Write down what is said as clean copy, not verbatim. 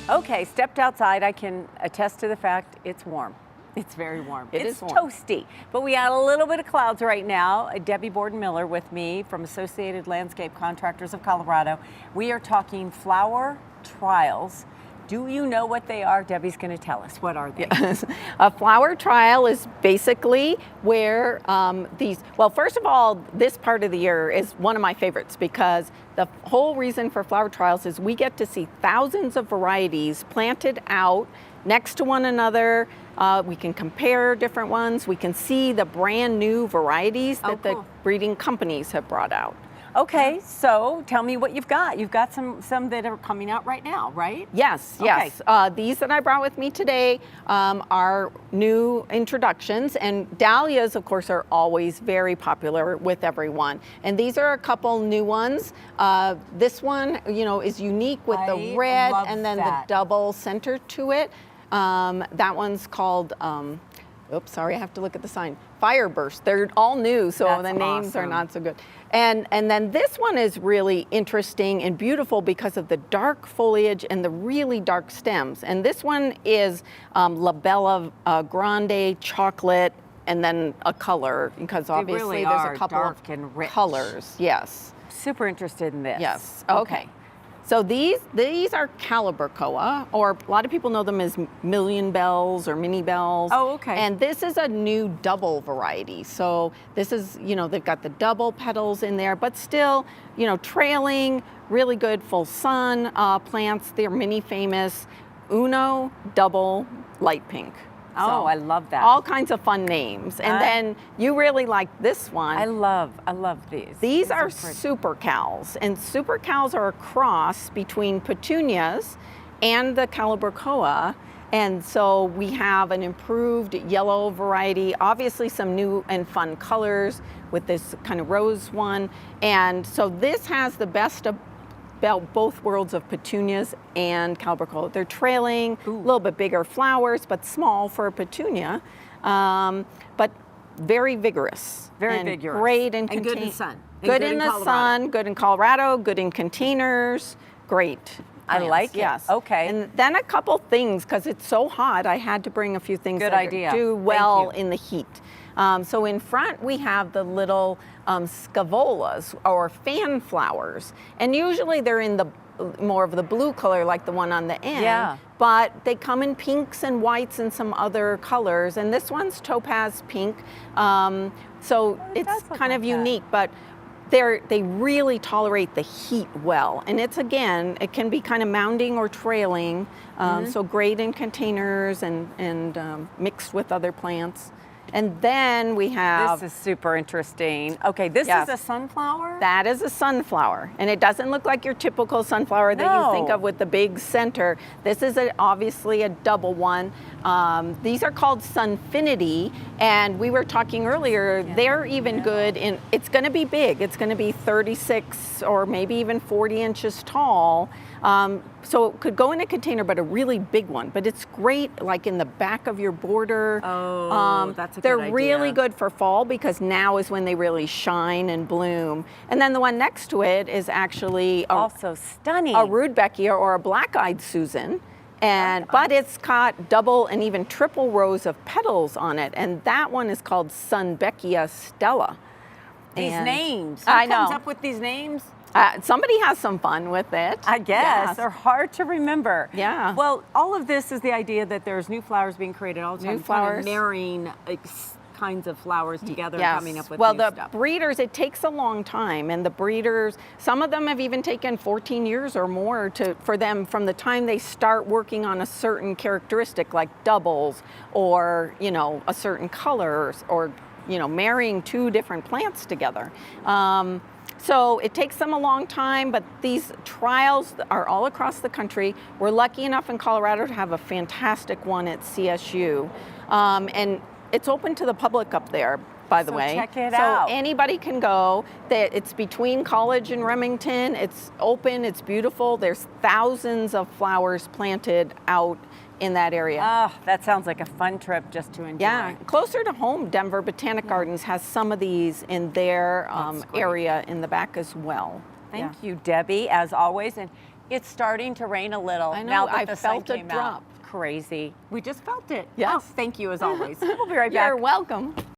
Okay, stepped outside. I can attest to the fact it's warm. It's very warm. It's warm. Toasty, but we got a little bit of clouds right now. Debi Borden-Miller with me from Associated Landscape Contractors of Colorado. We are talking flower trials. Do you know what they are? Debi's going to tell us. What are they? Yes. A flower trial is basically where well, first of all, this part of the year is one of my favorites because the whole reason for flower trials is we get to see thousands of varieties planted out next to one another. We can compare different ones. We can see the brand new varieties that the breeding companies have brought out. Okay, so tell me what you've got. You've got some that are coming out right now, right? Yes, yes. These that I brought with me today are new introductions, and dahlias, of course, are always very popular with everyone. And these are a couple new ones. This one, you know, is unique with the red and then the double center to it. That one's called, oops, sorry, I have to look at the sign. Fireburst. They're all new, so the names are not so good. And then this one is really interesting and beautiful because of the dark foliage and the really dark stems. And this one is La Bella Grande chocolate and then a color, because obviously there's a couple of colors. Yes. Super interested in this. Yes. Okay. So these are Calibrachoa, or a lot of people know them as million bells or mini bells. Oh, okay. And this is a new double variety. So this is, you know, they've got the double petals in there, but still, you know, trailing, really good full sun plants. They're mini famous. Uno, double, light pink. Oh, I love that. All kinds of fun names. And then you really like this one. I love these. These are super cals, and super cals are a cross between petunias and the Calibrachoa. And so we have an improved yellow variety, obviously some new and fun colors with this kind of rose one. And so this has the best of both worlds of petunias and Calibrachoa. They're trailing, a little bit bigger flowers, but small for a petunia, but very vigorous. Very vigorous. Great in and good in the sun. Good in the sun, good in Colorado, good in containers, great. I like it. Yes. Okay. And then a couple things, because it's so hot, I had to bring a few things that do well in the heat. So in front we have the little scaevolas, or fan flowers, and usually they're in the more of the blue color like the one on the end. Yeah. But they come in pinks and whites and some other colors, and this one's topaz pink. So it's kind of unique, but they really tolerate the heat well, and it's, again, it can be kind of mounding or trailing, so great in containers and mixed with other plants. And then we have... This is super interesting. Okay, this is a sunflower? That is a sunflower. And it doesn't look like your typical sunflower that you think of with the big center. This is obviously a double one. These are called Sunfinity. And we were talking earlier, they're even good in... It's going to be big. It's going to be 36 or maybe even 40 inches tall. So it could go in a container, but a really big one. But it's great, like in the back of your border. Oh, that's a good idea. They're really good for fall because now is when they really shine and bloom. And then the one next to it is actually also stunning. A Rudbeckia or a black-eyed Susan. But it's got double and even triple rows of petals on it. And that one is called Sunbeckia Stella. These names. Who comes up with these names? Somebody has some fun with it. I guess. They're hard to remember. Yeah. Well, all of this is the idea that there's new flowers being created all the time. New flowers. Kind of marrying kinds of flowers together and coming up with new stuff. Well, the breeders, it takes a long time, and the breeders, some of them have even taken 14 years or more for them from the time they start working on a certain characteristic, like doubles or, you know, a certain color, or, you know, marrying two different plants together. So it takes them a long time, but these trials are all across the country. We're lucky enough in Colorado to have a fantastic one at CSU. And it's open to the public up there, by the way. Check it out. So anybody can go. It's between College and Remington. It's open, it's beautiful. There's thousands of flowers planted out in that area. Oh, that sounds like a fun trip just to enjoy. Yeah, closer to home, Denver Botanic Gardens has some of these in their area in the back as well. Thank you, Debi, as always. And It's starting to rain a little. I know, Now that I the sun felt it came drop. out. Crazy. We just felt it. Yes. Oh, thank you as always. We'll be right back. You're welcome.